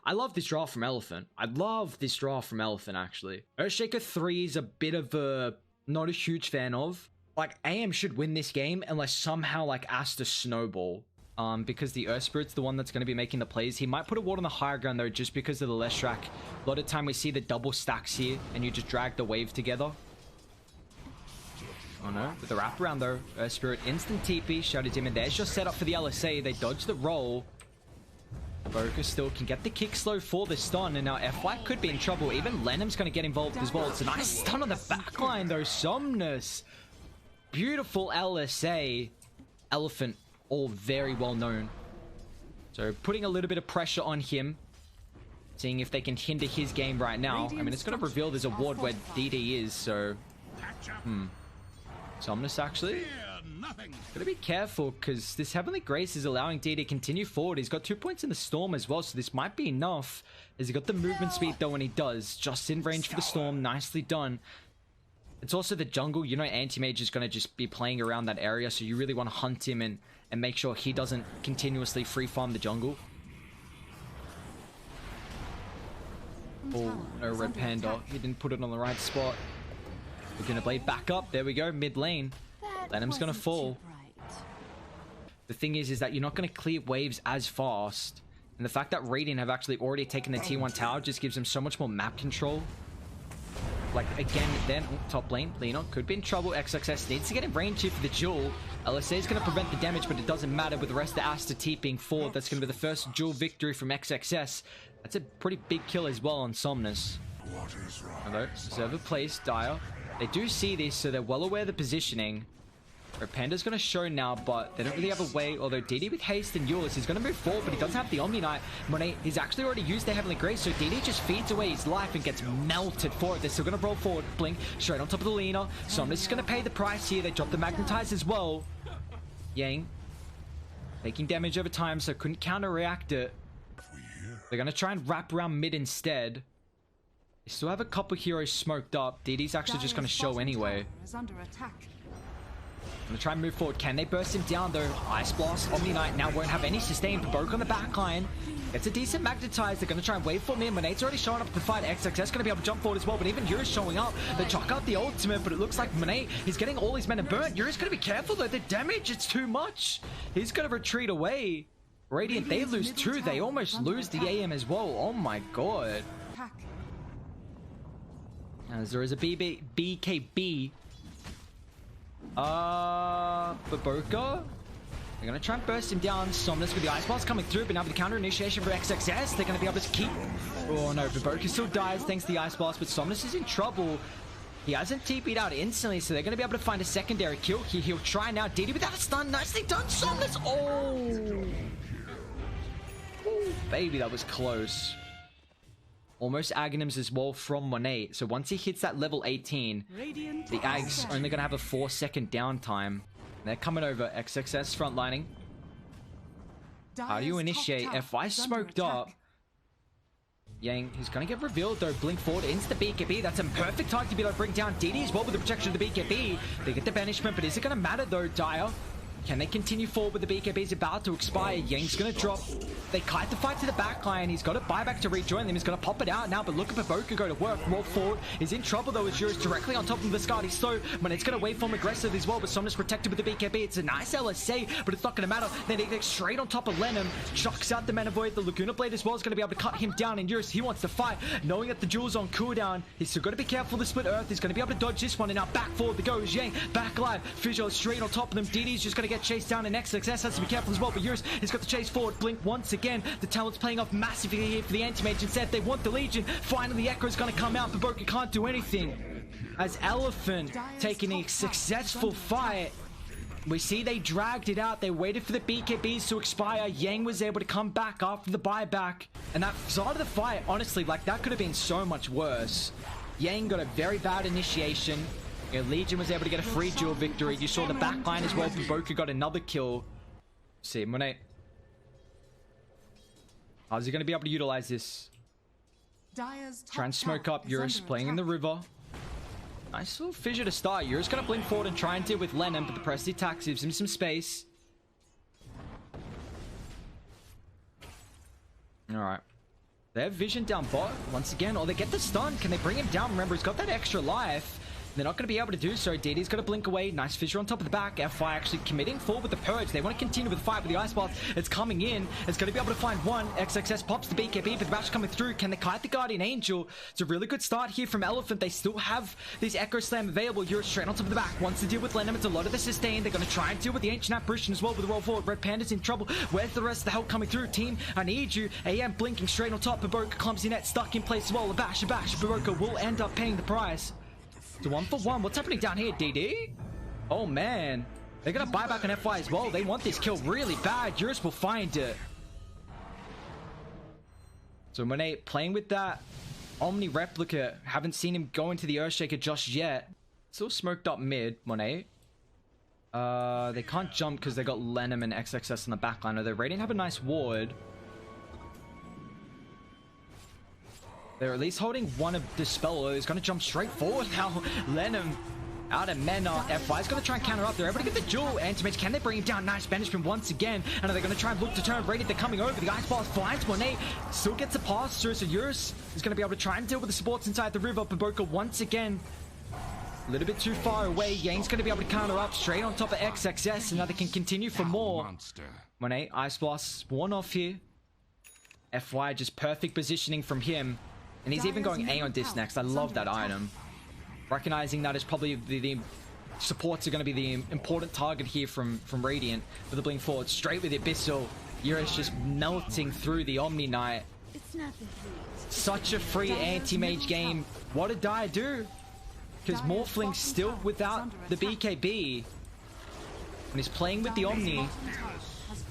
I love this draw from Elephant. I love this draw from Elephant, actually. Earthshaker 3 is a bit of a... not a huge fan of. Like, AM should win this game unless somehow, like, ASTER snowball. Because the Earth Spirit's the one that's going to be making the plays. He might put a ward on the higher ground, though, just because of the less track. A lot of time we see the double stacks here, and you just drag the wave together. Oh no, with the wraparound though, Earth Spirit instant TP, shouted him, and there's your setup for the LSA. They dodge the roll. Boca still can get the kick slow for the stun, and now FY could be in trouble. Even Lenham's going to get involved as well. It's a nice stun on the backline though, Somnus. Beautiful LSA. Elephant, all very well known. So putting a little bit of pressure on him. Seeing if they can hinder his game right now. I mean, it's going to reveal there's a ward where DD is, so... Somnus actually gotta be careful because this Heavenly Grace is allowing D to continue forward. He's got 2 points in the Storm as well, so this might be enough. As he got the movement speed though, when he does, just in range for the Storm. Nicely done. It's also the jungle. You know, Anti-Mage is gonna just be playing around that area, so you really want to hunt him and make sure he doesn't continuously free farm the jungle. Oh no, Red Panda. He didn't put it on the right spot. We're gonna blade back up. There we go, mid lane. Lenham's gonna fall. The thing is that you're not gonna clear waves as fast. And the fact that Radiant have actually already taken the T1 tower just gives them so much more map control. Like, again, then top lane, Lena could be in trouble. XXS needs to get in range here for the duel. LSA is going to prevent the damage, but it doesn't matter with the rest of ASTER TPing forward. That's going to be the first duel victory from XXS. That's a pretty big kill as well on Somnus. Although, Zerva plays Dire. They do see this, so they're well aware of the positioning. Red Panda's going to show now, but they don't really have a way. Although DD with haste and Euless, he's going to move forward, but he doesn't have the Omni Knight. Monet, he's actually already used the Heavenly Grace, so DD just feeds away his life and gets melted for it. They're still going to roll forward, blink straight on top of the Lina. Somnus is going to pay the price here. They drop the Magnetize as well. Yang taking damage over time, so couldn't counter-react it. They're going to try and wrap around mid instead. They still have a couple heroes smoked up. DD's actually just going to show anyway. Gonna try and move forward. Can they burst him down though? Ice Blast, Omni Knight now won't have any sustain. Broke on the backline. It's a decent Magnetize. They're gonna try and wait for him. Monate's already showing up to the fight. XXS gonna be able to jump forward as well, but even Yuri's showing up. They chuck out the ultimate, but it looks like Monate, he's getting all his men burnt. Yuri's gonna be careful though. The damage, it's too much. He's gonna retreat away. Radiant, they lose two. They almost lose the AM as well. Oh my god. As there is a BKB. Baboka. They're gonna try and burst him down. Somnus with the Ice Blast coming through, but now with the counter initiation for XXS, they're gonna be able to keep... Oh no, Baboka still dies thanks to the Ice Blast, but Somnus is in trouble. He hasn't TP'd out instantly, so they're gonna be able to find a secondary kill. He'll try now. DD without a stun. Nicely done, Somnus! Oh! Ooh, baby, that was close. Almost Aghanims as well from Monet. So once he hits that level 18, the Ags only going to have a 4-second downtime. They're coming over. XXS frontlining. How do you initiate? FI smoked up. Yang, he's going to get revealed though. Blink forward into the BKB. That's a perfect time to be able to bring down DD as well with the protection of the BKB. They get the banishment, but is it going to matter though, Dire? Can they continue forward with the BKB? Is about to expire. Yang's going to drop. They kite the fight to the backline. He's got a buyback to rejoin them. He's going to pop it out now, but look at Baboka go to work. Roll forward. He's in trouble though as Yuri's directly on top of the Viscardi. So, when it's going to wave form aggressive as well, but Somnus protected with the BKB. It's a nice LSA, but it's not going to matter. Then he gets straight on top of Lenham. Chucks out the Mana Void. The Laguna Blade as well is going to be able to cut him down. And Yuris, he wants to fight. Knowing that the duel's on cooldown, he's still got to be careful of the split earth. He's going to be able to dodge this one. And now back forward goes Yang. Back live. Visual straight on top of them. DD's just going to get chased down. And XXS has to be careful as well. But Yuris, he's got the chase forward. Blink once again. The talent's playing off massively here for the Anti-Mage. Instead, they want the Legion. Finally, the Echo's going to come out. Baboka can't do anything. As Elephant taking a successful fight, we see they dragged it out. They waited for the BKBs to expire. Yang was able to come back after the buyback. And that side of the fight, honestly, like that could have been so much worse. Yang got a very bad initiation. You know, Legion was able to get a free duel victory. You saw the backline as well. Baboka got another kill. See, Monet. How's he going to be able to utilize this? Try and smoke up. Eurus playing in the river. Nice little fissure to start. Eurus going to blink forward and try and deal with Lenham, but the press the attack gives him some space. Alright. They have vision down bot once again. Or they get the stun. Can they bring him down? Remember, he's got that extra life. They're not going to be able to do so. DD's got to blink away. Nice fissure on top of the back. FY actually committing forward with the purge. They want to continue with the fight with the ice blast. It's coming in. It's going to be able to find one. XXS pops the BKB, but the bash coming through. Can they kite the Guardian Angel? It's a really good start here from Elephant. They still have this Echo Slam available. You're straight on top of the back. Wants to deal with Lenham. It's a lot of the sustain. They're going to try and deal with the Ancient Apparition as well with the roll forward. Red Panda's in trouble. Where's the rest of the help coming through? Team, I need you. AM blinking straight on top. Baroka clumsy net stuck in place as well. A bash. Baroka will end up paying the price. So 1 for 1. What's happening down here, DD? Oh, man. They're going to buy back on FY as well. They want this kill really bad. Eurus will find it. So Monet playing with that Omni replica. Haven't seen him go into the Earthshaker just yet. Still smoked up mid, Monet. They can't jump because they got Lenham and XXS on the backline. They're Radiant have a nice ward. They're at least holding one of Dispel. He's going to jump straight forward now. Lenham out of mana. FY is going to try and counter up. They're able to get the dual anti-mage. Can they bring him down? Nice banishment once again. And are they going to try and look to turn Radiant? They're coming over. The Ice Blast finds Monet. Still gets a pass through. So Eurus is going to be able to try and deal with the supports inside the river. Baboka once again a little bit too far away. Yang's going to be able to counter up straight on top of XXS. And now they can continue for more. Monet, Ice Blast, worn off here. FY just perfect positioning from him. And he's even going A on this next. I love that item. Recognizing that is probably the supports are going to be the important target here from Radiant. For the blink forward. Straight with the Abyssal. Eurus just melting through the Omni Knight. Such a free anti-mage game. What did Dire do? Because Morphling's still without the BKB. And he's playing with the Omni.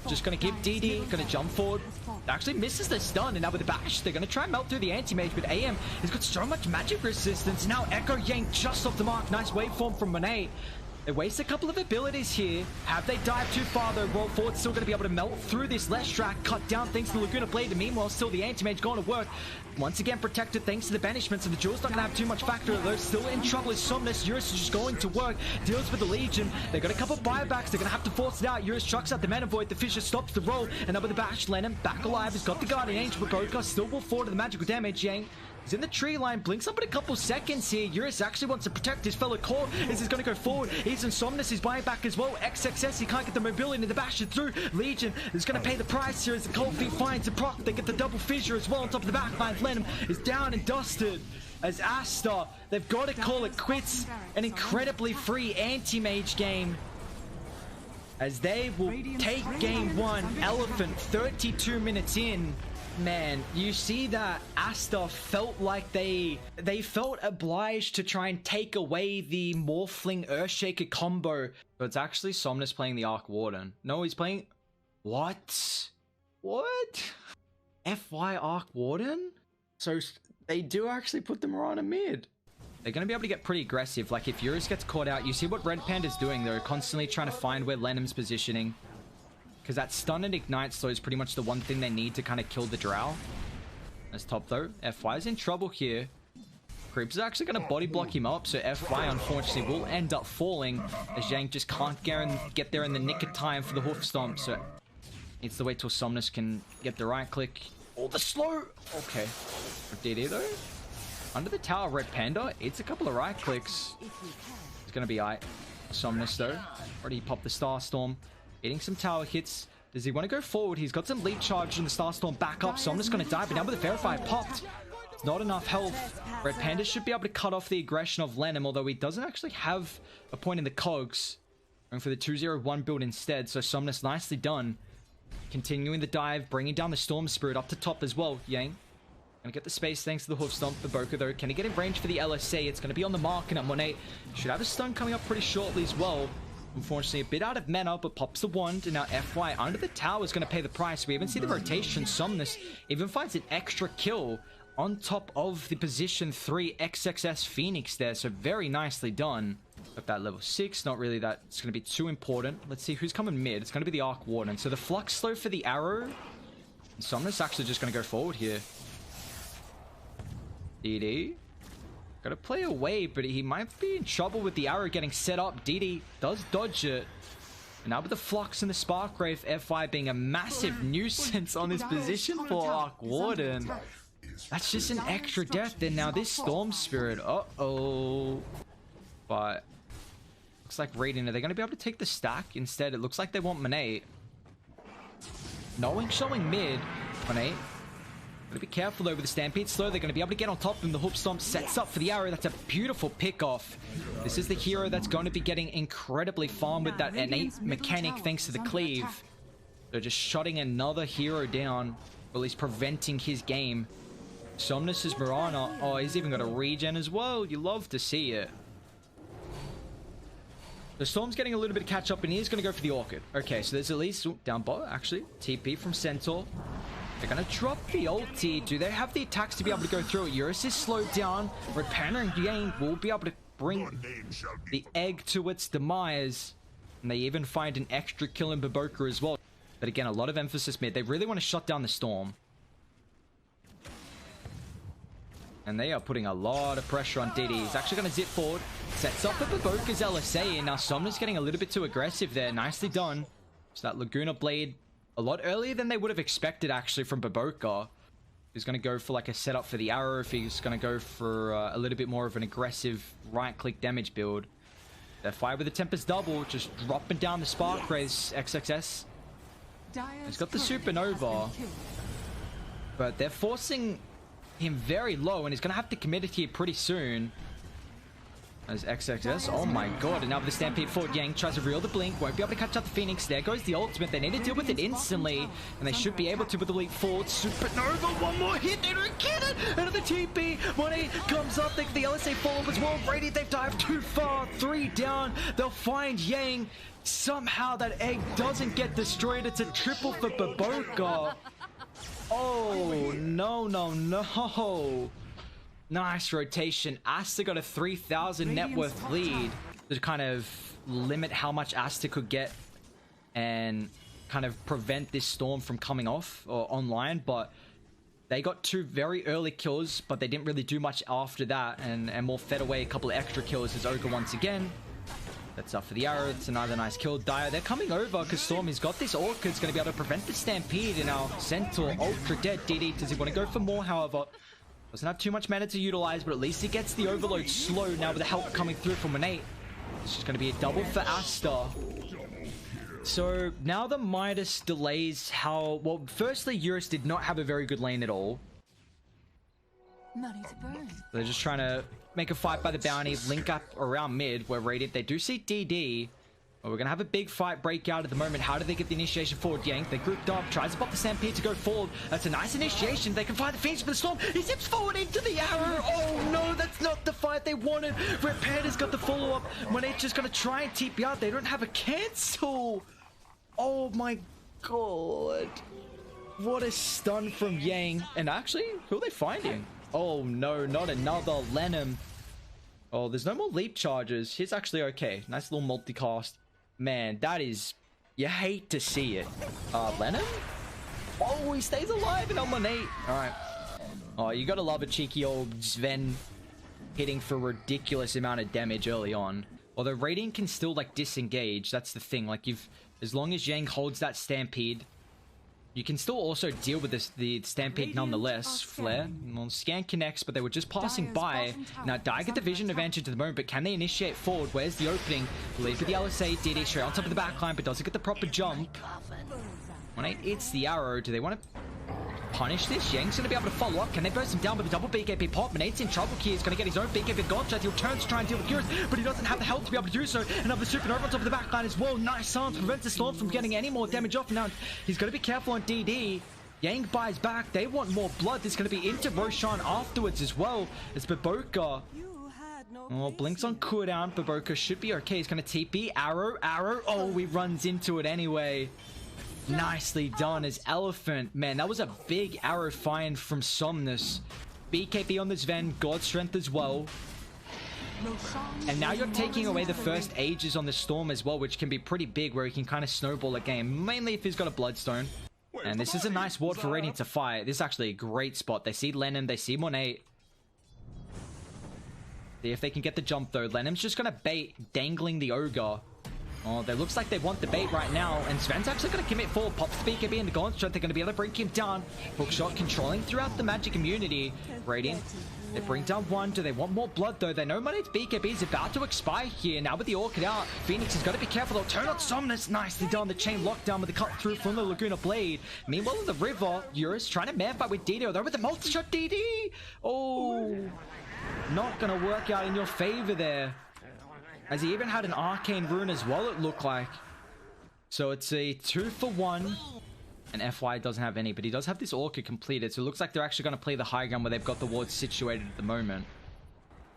Just going to give DD, going to jump forward. Actually misses the stun, and now with the bash, they're going to try and melt through the anti-mage, but AM has got so much magic resistance. Now Echo Yang just off the mark. Nice waveform from Monet. They waste a couple of abilities here. Have they dived too far though? Roll forward, still going to be able to melt through this Leshrac, cut down thanks to the Laguna Blade, and meanwhile still the anti-mage going to work. Once again protected thanks to the banishment, so the Jewel's not going to have too much factor. They're still in trouble as Somnus. Eurus is just going to work. Deals with the Legion. They got a couple buybacks. They're going to have to force it out. Eurus chucks out the Mana Void. The Fisher stops the roll. And up with the bash, Lenham back alive. He's got the Guardian Angel. Bagoka still will forward to the magical damage. Yang he's in the tree line, blinks up in a couple seconds here. Eurus actually wants to protect his fellow core. This is going to go forward. He's in Somnus, he's buying back as well. XXS, he can't get the mobility into the bash it through. Legion is going to pay the price here as the Cold Feet finds a proc. They get the double fissure as well on top of the back line. Lenham is down and dusted as ASTER. They've got to call it quits. An incredibly free anti-mage game as they will take game one. Elephant 32 minutes in. Man, you see that ASTER felt like they felt obliged to try and take away the Morphling Earthshaker combo. But it's actually Somnus playing the Arc Warden. No, he's playing... What? FY Arc Warden? So they do actually put them around a mid. They're going to be able to get pretty aggressive. Like if Eurus gets caught out, you see what Red Panda's doing. They're constantly trying to find where Lenham's positioning. Because that stun and ignite slow is pretty much the one thing they need to kind of kill the Drow. That's top though. FY's in trouble here. Creeps is actually going to body block him up. So FY unfortunately will end up falling. As Yang just can't get there in the nick of time for the hoof stomp. So needs to wait till Somnus can get the right click. Oh, the slow. Okay. DD though. Under the tower, Red Panda. It's a couple of right clicks. It's going to be aight. Somnus though. Already popped the Starstorm. Getting some tower hits. Does he want to go forward? He's got some lead charge in the Starstorm back up. Somnus going to die, but now with the Verify popped. Not enough health. Red Panda should be able to cut off the aggression of Lenham, although he doesn't actually have a point in the cogs. Going for the 2-0-1 build instead, so Somnus nicely done. Continuing the dive, bringing down the Storm Spirit up to top as well. Yang gonna get the space thanks to the hoof stomp. The Boka though, can he get in range for the LSA? It's gonna be on the mark, and Monet should have a stun coming up pretty shortly as well. Unfortunately, a bit out of mana, but pops the wand, and now FY under the tower is going to pay the price. We even see the rotation. Somnus even finds an extra kill on top of the position 3 XXS Phoenix there, so very nicely done. At that level 6, not really that it's going to be too important. Let's see who's coming mid. It's going to be the Arc Warden. So the Flux slow for the arrow. And Somnus actually just going to go forward here. DD. Got to play away, but he might be in trouble with the arrow getting set up. DD does dodge it. And now with the Flux and the Spark Wraith, FI being a massive nuisance on this position for Arc Warden. That's just an extra death. Then now this Storm Spirit. Uh-oh. But looks like Radiant, are they going to be able to take the stack? Instead, it looks like they want Monet. Knowing showing mid. Monet. Gotta be careful though with the Stampede slow. They're going to be able to get on top of them. The Hoop Stomp sets up for the arrow. That's a beautiful pick off. This is the hero that's going to be getting incredibly farmed with that innate mechanic thanks to the cleave. They're just shutting another hero down, or at least preventing his game. Somnus's Mirana. Oh, he's even got a regen as well. You love to see it. The Storm's getting a little bit of catch up, and he's going to go for the Orchid. Okay, so there's at least down bot, actually. TP from Centaur. They're going to drop the ulti. Do they have the attacks to be able to go through it? Eurus is slowed down. Repana and Yang will be able to bring the egg to its demise. And they even find an extra kill in Baboka as well. But again, a lot of emphasis mid. They really want to shut down the Storm. And they are putting a lot of pressure on DD. He's actually going to zip forward. Sets up for Baboka's LSA. And now Somna's getting a little bit too aggressive there. Nicely done. So that Laguna Blade a lot earlier than they would have expected, actually, from Baboka. He's going to go for like a setup for the arrow. If he's going to go for a little bit more of an aggressive right-click damage build. They're fired with the Tempest double. Just dropping down the Spark Rays XXS. He's got the Supernova. But they're forcing him very low, and he's going to have to commit it here pretty soon. As XXS, oh my god, and now with the Stampede forward, Yang tries to reel the Blink, won't be able to catch up the Phoenix. There goes the ultimate. They need to deal with it instantly, and they should be able to with the leap forward. Supernova, one more hit, they don't get it! Out of the TP, 1-8 comes up, they get the LSA follow as well. Radiant, they've dived too far, 3 down, they'll find Yang. Somehow that egg doesn't get destroyed, it's a triple for Baboka. Oh, no. Nice rotation. ASTER got a 3,000 net worth lead to kind of limit how much ASTER could get and kind of prevent this Storm from coming off or online. But they got 2 very early kills, but they didn't really do much after that, and more fed away a couple of extra kills as Ogre once again. That's up for the arrow. It's another nice kill. Dire, they're coming over because Storm, he's got this Orchid. It's going to be able to prevent the Stampede, and our Centaur ultra dead. DD, does he want to go for more, however? Doesn't have too much mana to utilize, but at least he gets the overload slow now with the help coming through from Monet. It's just going to be a double for ASTER. So now the Midas delays how... Well, firstly, Eurus did not have a very good lane at all. Money to burn. They're just trying to make a fight by the bounty, link up around mid, where Radiant, they do see DD. Well, we're going to have a big fight break out at the moment. How do they get the initiation forward? Yank, they grouped up, tries to pop the Stampede to go forward. That's a nice initiation. They can find the Phoenix for the Storm. He zips forward into the arrow. Oh no, that's not the fight they wanted. Red Panda's got the follow-up. Monet's just going to try and TP out. They don't have a cancel. Oh my god. What a stun from Yang. And actually, who are they finding? Oh no, not another Lenham. Oh, there's no more leap charges. He's actually okay. Nice little multicast. Man, that is... You hate to see it. Lenham? Oh, he stays alive and I'm on 8. Alright. Oh, you gotta love a cheeky old Sven hitting for a ridiculous amount of damage early on. Although Radiant can still, like, disengage. That's the thing. Like, as long as Yang holds that Stampede, you can still also deal with the Stampede nonetheless. Flare. Well, scan connects, but they were just passing by. Now, Dire get the vision advantage at the moment, but can they initiate forward? Where's the opening? Lead for the LSA. DD straight on top of the backline, but doesn't get the proper jump. 1-8 hits the arrow. Do they want to punish this? Yang's going to be able to follow up. Can they burst him down with a double BKB pop? Monate's in trouble here. He's going to get his own BKB God Shot. He'll turn to try and deal with Eurus, but he doesn't have the health to be able to do so. Another Supernova on top of the backline as well. Nice silence prevents the Storm from getting any more damage off. Now, he's got to be careful on DD. Yang buys back. They want more blood. There's going to be into Roshan afterwards as well. It's Baboka. Oh, blinks on cooldown. Baboka should be okay. He's going to TP. Arrow. Oh, he runs into it anyway. Nicely done as Elephant. Man, that was a big arrow find from Somnus. BKB on the Sven. God Strength as well. And now you're taking away the first Aegis on the Storm as well, which can be pretty big, where he can kind of snowball a game. Mainly if he's got a Bloodstone. And this is a nice ward for Radiant to fight. This is actually a great spot. They see Lenham. They see Monet. See if they can get the jump, though. Lenham's just going to bait, dangling the Ogre. Oh, it looks like they want the bait right now, and Sven's actually going to commit full. Pops the BKB and the Golden Strength. They're going to be able to bring him down. Hookshot controlling throughout the magic immunity. Radiant, they bring down one. Do they want more blood, though? They know Monet's BKB is about to expire here. Now with the Orchid out, Phoenix has got to be careful. They'll turn on Somnus. Nicely done. The chain lockdown with the cut through from the Laguna Blade. Meanwhile, in the river, Eurus trying to man fight with DD. Although with the multi-shot DD. Oh, not going to work out in your favor there. As he even had an arcane rune as well, it looked like. So it's a 2-for-1. And FY doesn't have any, but he does have this Orchid completed. So it looks like they're actually going to play the high ground where they've got the wards situated at the moment.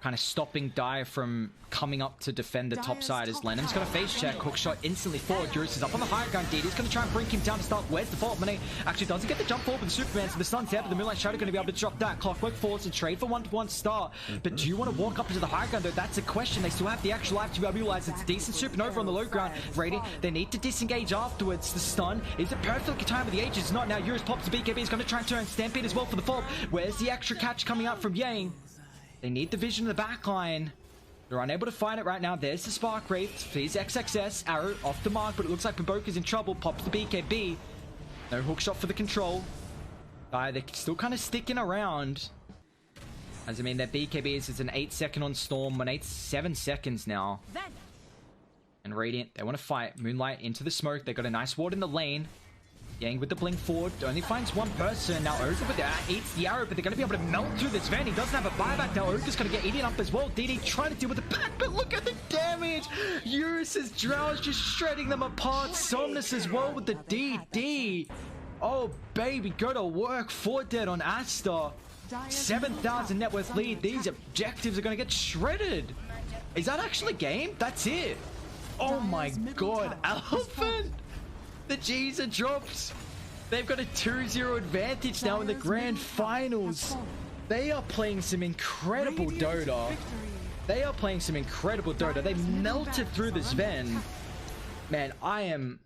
Kind of stopping Dire from coming up to defend the top side as Lenham's got a face check. Hookshot instantly forward. Eurus is up on the high ground. DD's going to try and bring him down to start. Where's the fault? Monet actually doesn't get the jump forward with the Superman, so the sun's out, but the Moonlight Shadow going to be able to drop that. Clockwork Force and trade for 1-to-1 start. But do you want to walk up into the high ground, though? That's a question. They still have the extra life to be able to utilize. It's a decent Supernova on the low ground. Radiant, they need to disengage afterwards. The stun is a perfect time of the ages. It's not now. Eurus pops the BKB. He's going to try and turn Stampede as well for the fault. Where's the extra catch coming out from Yang? They need the vision of the backline. They're unable to find it right now. There's the Spark Wraith. Please XXS. Arrow off the mark, but it looks like Baboka's in trouble. Pops the BKB. No hookshot for the control. They're still kind of sticking around. As I mean, their BKB is an 8-second on Storm. 7 seconds now. And Radiant, they want to fight. Moonlight into the smoke. They got a nice ward in the lane. Yang with the blink forward, only finds one person. Now Ogre with that eats the arrow, but they're going to be able to melt through this Van. He doesn't have a buyback. Now Ogre's going to get eaten up as well. DD trying to deal with the back, but look at the damage. Eurus's Drow's just shredding them apart. Somnus as well with the DD. Oh, baby, go to work. 4 dead on ASTER. 7,000 net worth lead. These objectives are going to get shredded. Is that actually game? That's it. Oh my god, Elephant. The G's are dropped. They've got a 2-0 advantage now in the grand finals. They are playing some incredible Dota. They are playing some incredible Dota. They melted through the Sven. Man, I'm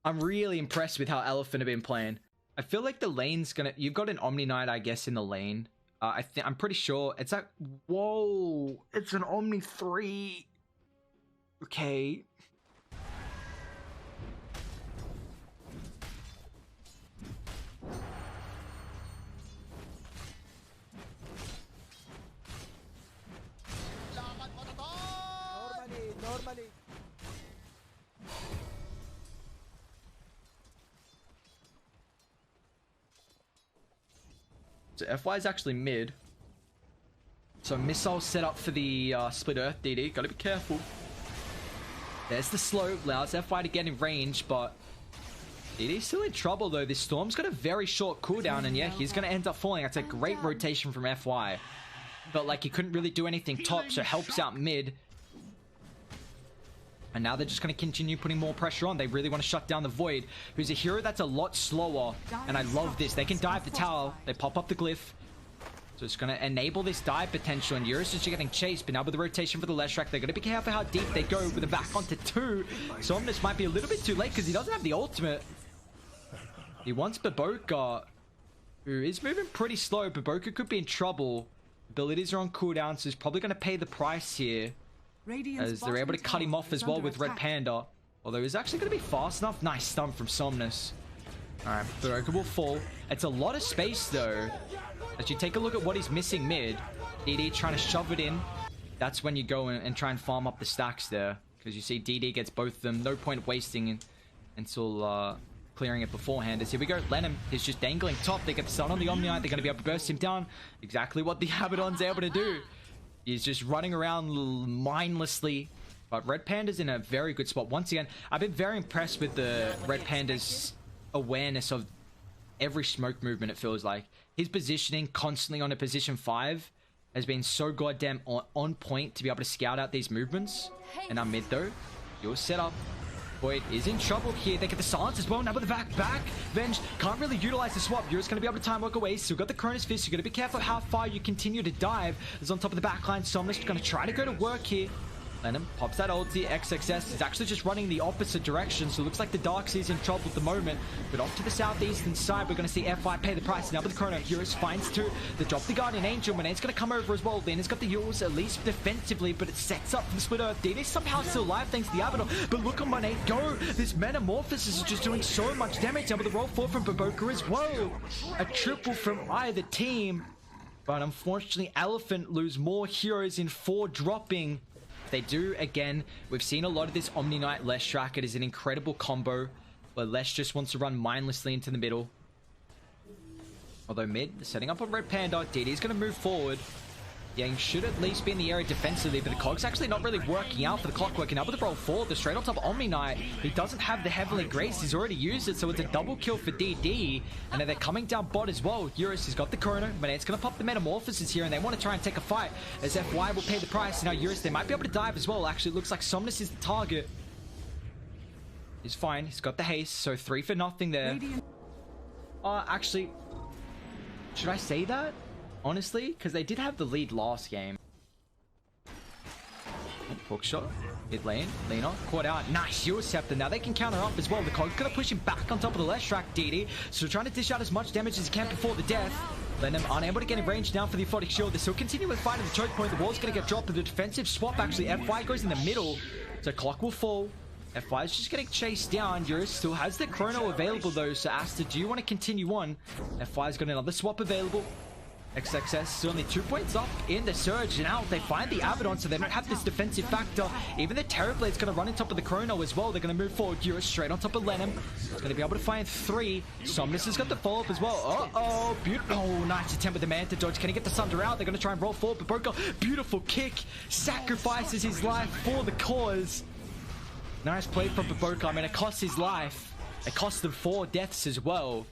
really impressed with how Elephant have been playing. I feel like the lane's gonna... You've got an Omni Knight, I guess, in the lane. I'm pretty sure it's like... Whoa! It's an Omni 3. Okay. Normally. So FY is actually mid. So missile set up for the split earth DD. Gotta be careful. There's the slow. Allows FY to get in range, but DD's still in trouble though. This Storm's got a very short cooldown, and yeah, he's gonna end up falling. That's a great rotation from FY. But like he couldn't really do anything top, so helps out mid. And now they're just going to continue putting more pressure on. They really want to shut down the Void, who's a hero that's a lot slower. And I love this. They can dive the tower. They pop up the glyph. So it's going to enable this dive potential. And Eurus is getting chased. But now with the rotation for the Leshrac, they're going to be careful how deep they go with the back onto 2. Somnus might be a little bit too late because he doesn't have the ultimate. He wants Baboka, who is moving pretty slow. Baboka could be in trouble. Abilities are on cooldown, so he's probably going to pay the price here. As they're able to cut him off as well with Red Panda. Although he's actually going to be fast enough. Nice stun from Somnus. Alright, Baroka will fall. It's a lot of space though. As you take a look at what he's missing mid. DD trying to shove it in. That's when you go and try and farm up the stacks there. Because you see DD gets both of them. No point wasting until clearing it beforehand. As here we go. Lenham is just dangling top. They get the stun on the Omni Knight. They're going to be able to burst him down. Exactly what the Abaddon's able to do. He's just running around mindlessly. But Red Panda's in a very good spot. Once again, I've been very impressed with the Red Panda's awareness of every smoke movement, it feels like. His positioning constantly on a position 5 has been so goddamn on point to be able to scout out these movements. And I'm mid though. You're set up. Void is in trouble here. They get the silence as well. Now with the back. Venge can't really utilize the swap. You're just going to be able to time work away. Still got the Cronus Fist. You're going to be careful how far you continue to dive. As on top of the backline, Somnus going to try to go to work here. Lennon pops that ulti. XXS is actually just running the opposite direction, so it looks like the Darkseid's in trouble at the moment. But off to the southeastern side, we're going to see FI pay the price. Now with the Chrono, Heroes finds two. They drop the Guardian Angel. Monade's going to come over as well. Then it's got the Yules, at least defensively, but it sets up for the Split Earth. DD's somehow still alive thanks to the Abaddon. But look at Monade go. This Metamorphosis is just doing so much damage. Now with the roll 4 from Baboka as well. A triple from either team. But unfortunately, Elephant lose more heroes in 4 dropping. They do again. We've seen a lot of this Omni Knight Lesh track. It is an incredible combo where Lesh just wants to run mindlessly into the middle. Although mid, setting up on Red Panda. DD is going to move forward. Yang should at least be in the area defensively, but the Cog's actually not really working out for the Clockwork. And now with the roll 4, the straight on top of Omni Knight, he doesn't have the Heavenly Grace. He's already used it, so it's a double kill for DD. And then they're coming down bot as well. Eurus has got the Chrono, but it's going to pop the Metamorphosis here, and they want to try and take a fight as FY will pay the price. Now Eurus, they might be able to dive as well. Actually, it looks like Somnus is the target. He's fine. He's got the haste, so 3 for nothing there. Actually, should I say that? Honestly, because they did have the lead last game. Hook shot, mid lane, Lena, caught out. Nice, Euro Scepter. Now they can counter up as well. The Cog's gonna push him back on top of the Lesh track, DD. So trying to dish out as much damage as he can before the death. Lennon unable to get in range now for the Aphotic Shield. They still continue with fighting the choke point. The wall's gonna get dropped with the defensive swap. Actually, FY goes in the middle, so Clock will fall. FY is just getting chased down. Eurus still has the Chrono available though, so Aster, do you want to continue on? FY's got another swap available. XXS still only 2 points up in the Surge, and out they find the Abaddon, so they don't have this defensive factor. Even the Terrorblade's going to run on top of the Chrono as well. They're going to move forward. Eurus straight on top of Lennon. He's going to be able to find 3. Somnus has got the follow-up as well. Uh-oh, beautiful. Oh, nice attempt with the Manta dodge. Can he get the Sunder out? They're going to try and roll forward, but Baboka, beautiful kick, sacrifices his life for the cause. Nice play from Baboka. I mean, it cost his life. It cost them 4 deaths as well.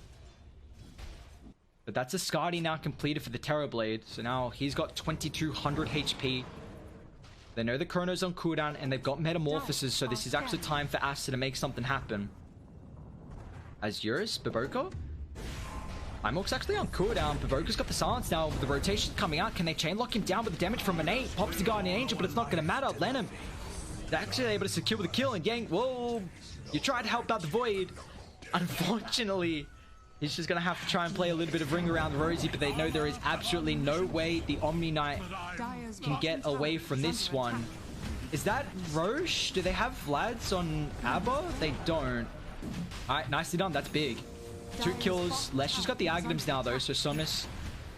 But that's a Skadi now completed for the Terrorblade. So now he's got 2200 HP. They know the Chrono's on cooldown and they've got Metamorphoses. So this is actually time for Aster to make something happen. As Eurus, Baboka. Imork's actually on cooldown. Baboka's got the silence now with the rotation coming out. Can they chain lock him down with the damage from Monet? Pops the Guardian Angel, but it's not going to matter. Lennon, they're actually able to secure the kill. And Yang, whoa, you tried to help out the Void. Unfortunately, he's just going to have to try and play a little bit of Ring Around Rosie, but they know there is absolutely no way the Omni Knight can get away from this one. Is that Roche? Do they have Vlads on Abba? They don't. Alright, nicely done. That's big. 2 kills. Lesh has got the Aghanims now, though, so Somnus.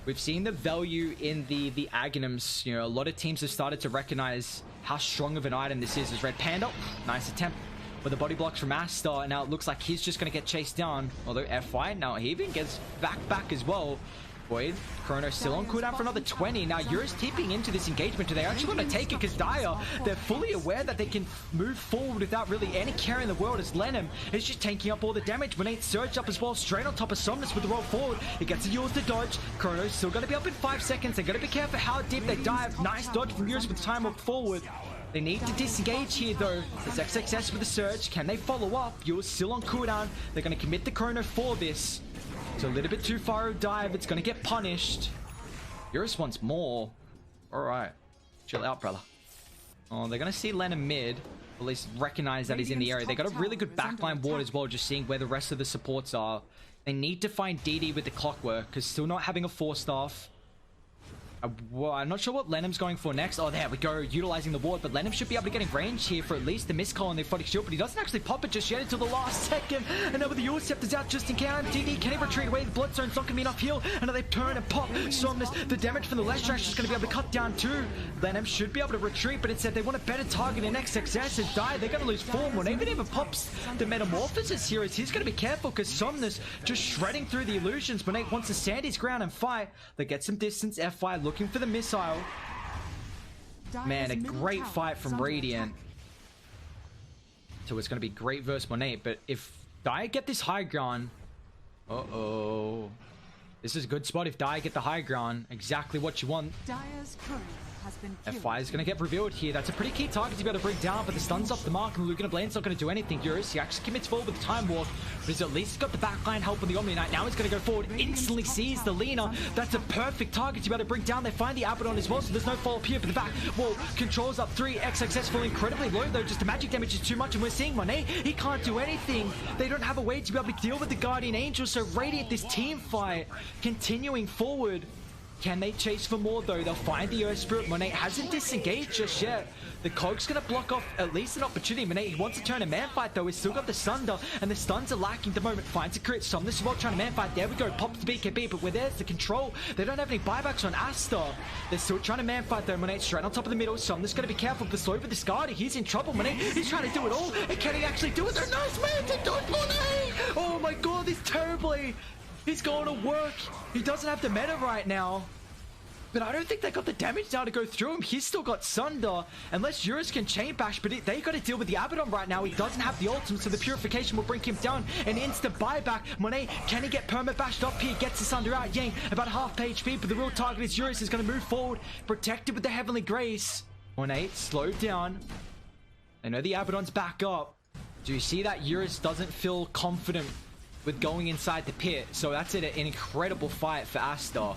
We've seen the value in the Aghanims. You know, a lot of teams have started to recognize how strong of an item this is. As Red Panda, nice attempt. With the body blocks from Aster, and now it looks like he's just going to get chased down. Although FY, now he even gets back as well. Void, Chrono still on cooldown for another 20. Now Eurus tipping into this engagement. Do they actually want to take it? Because Dire, they're fully aware that they can move forward without really any care in the world, as Lennon is just taking up all the damage. Monet surged up as well, straight on top of Somnus with the roll forward. He gets a Eurus to dodge. Chrono's still going to be up in 5 seconds. They're going to be careful how deep they dive. Nice dodge from Eurus with the time up forward. They need to disengage here though. There's XXS with the Surge. Can they follow up? You're still on cooldown. They're going to commit the Chrono for this. It's a little bit too far of a dive. It's going to get punished. Eurus wants more. Alright. Chill out, brother. Oh, they're going to see Lennon mid. Or at least recognize that he's in the area. They got a really good backline ward as well, just seeing where the rest of the supports are. They need to find DD with the Clockwork, because still not having a 4-staff. Well, I'm not sure what Lenham's going for next. Oh, there we go, utilizing the ward, but Lenham should be able to get in range here for at least the miscall on the Aphotic Shield, but he doesn't actually pop it just yet until the last second. And now with the Euro Scepter's out just in case. DD, can he retreat away? The Bloodstone's not going to be enough heal. And now they turn and pop Somnus. The damage from the Lesh Trash is going to be able to cut down too. Lenham should be able to retreat, but instead they want a better target in XXS. Has died. They're going to lose form. When even pops the Metamorphosis here, as he's going to be careful because Somnus just shredding through the illusions. Monet wants to stand his ground and fight. They get some distance. FY looking for the missile. Man, a great fight from Radiant. So it's going to be great versus Monet, but if Dire get this high ground... Uh-oh. This is a good spot if Dire get the high ground. Exactly what you want. Dire's current Fire is going to get revealed here. That's a pretty key target to be able to bring down, but the stun's off the mark, and Lugana Blaine's not going to do anything. Eurus, he actually commits forward with the Time Walk, but he's at least got the backline help on the Omni Knight. Now he's going to go forward, instantly sees the Lina. That's a perfect target to be able to bring down. They find the Abaddon as well, so there's no follow-up here, but the back wall controls up 3. XXS falling incredibly low, though. Just the magic damage is too much, and we're seeing Monet. He can't do anything. They don't have a way to be able to deal with the Guardian Angel, so Radiant, this team fight continuing forward. Can they chase for more, though? They'll find the Earth Spirit. Monet hasn't disengaged just yet. The Cog's going to block off at least an opportunity. Monet, he wants to turn a man fight, though. He's still got the Sunder, and the stuns are lacking at the moment. Finds a crit. Somnus as well trying to man fight. There we go. Pops the BKB, but where there's the control. They don't have any buybacks on ASTER. They're still trying to man fight, though. Monet straight on top of the middle. Somnus going to be careful of the slow for the Scardy. He's in trouble. Monet, he's trying to do it all. And can he actually do it? They're nice man to do it, Monet! Oh my god, this terribly. He's going to work. He doesn't have the meta right now. But I don't think they got the damage now to go through him. He's still got Sunder. Unless Eurus can chain bash, but they got to deal with the Abaddon right now. He doesn't have the ultimate, so the purification will bring him down. An instant buyback. Monet, can he get perma bashed up here? Gets the Sunder out. Yang, about half HP, but the real target is Eurus. Is going to move forward, protected with the Heavenly Grace. Monet, slowed down. They know the Abaddon's back up. Do you see that Eurus doesn't feel confident with going inside the pit? So that's an incredible fight for ASTER.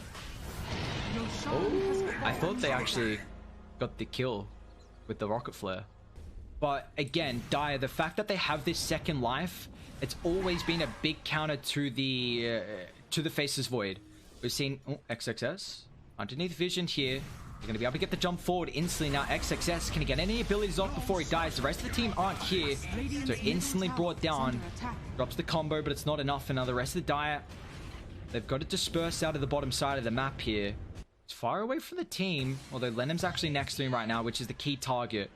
Oh, I thought they actually got the kill with the rocket flare. But again, Dire, the fact that they have this second life, it's always been a big counter to the Faceless Void. We've seen XXS underneath vision here. They're going to be able to get the jump forward instantly now. XXS, can he get any abilities off before he dies? The rest of the team aren't here, so instantly brought down. Drops the combo, but it's not enough. And now the rest of the Dire, they've got to disperse out of the bottom side of the map here. It's far away from the team, although Lenham's actually next to him right now, which is the key target.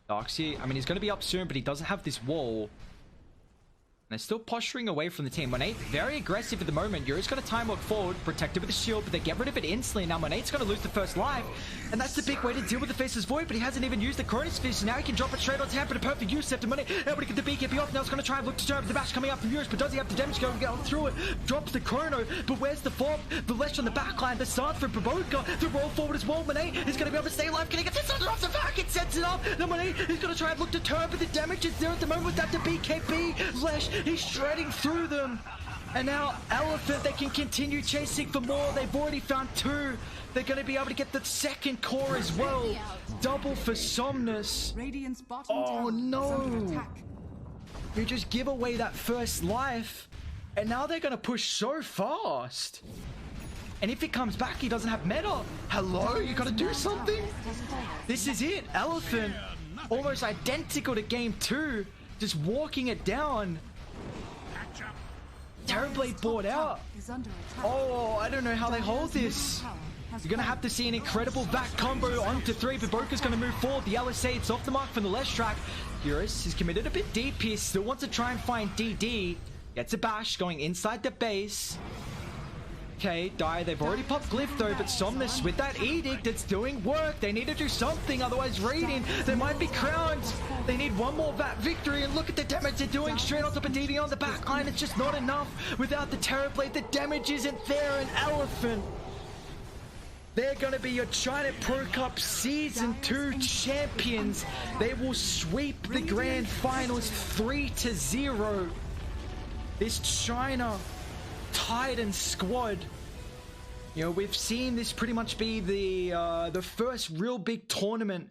Darkseid, I mean, he's going to be up soon, but he doesn't have this wall. And they're still posturing away from the team. Monet, very aggressive at the moment. Yuri's got a time walk forward, protected with the shield, but they get rid of it instantly. Now Monet's going to lose the first life, and that's the big way to deal with the Faceless Void, but he hasn't even used the Cronus Fish. Now he can drop it straight on Tampa, the perfect use after Monet. Able to get the BKB off. Now it's going to try and look to serve the bash coming out from Yuri's, but does he have the damage going through it? Drops the Chrono, but where's the Fob? The Lesh on the backline, the start for Provoka, the roll forward as well. Monet is going to be able to stay alive. Can he get this under off the back? It sets it up. Now Monet is going to try and look to turn, but the damage is there at the moment with that the BKB. Lesh, he's shredding through them, and now Elephant, they can continue chasing for more. They've already found 2. They're going to be able to get the second core as well. Double for Somnus. Oh no, you just give away that first life, and now they're going to push so fast, and if he comes back he doesn't have meta. Hello, you got to do something. This is it. Elephant almost identical to game 2, just walking it down. Terribly bought out. Oh, I don't know how they hold this. You're going to have to see an incredible back combo onto 3, but Broker's going to move forward. The LSA, it's off the mark from the Lesh track. Eurus is committed a bit deep here. Still wants to try and find DD. Gets a bash going inside the base. Okay, Dire, they've already popped Glyph though, but Somnus with that Edict, it's doing work. They need to do something, otherwise Radiant, they might be crowned. They need one more victory, and look at the damage they're doing straight on top of DD on the back line. It's just not enough. Without the Terrorblade, the damage isn't there. An Elephant, they're going to be your China Pro Cup Season 2 champions. They will sweep the Grand Finals 3-0. This China Titan squad, you know, we've seen this pretty much be the first real big tournament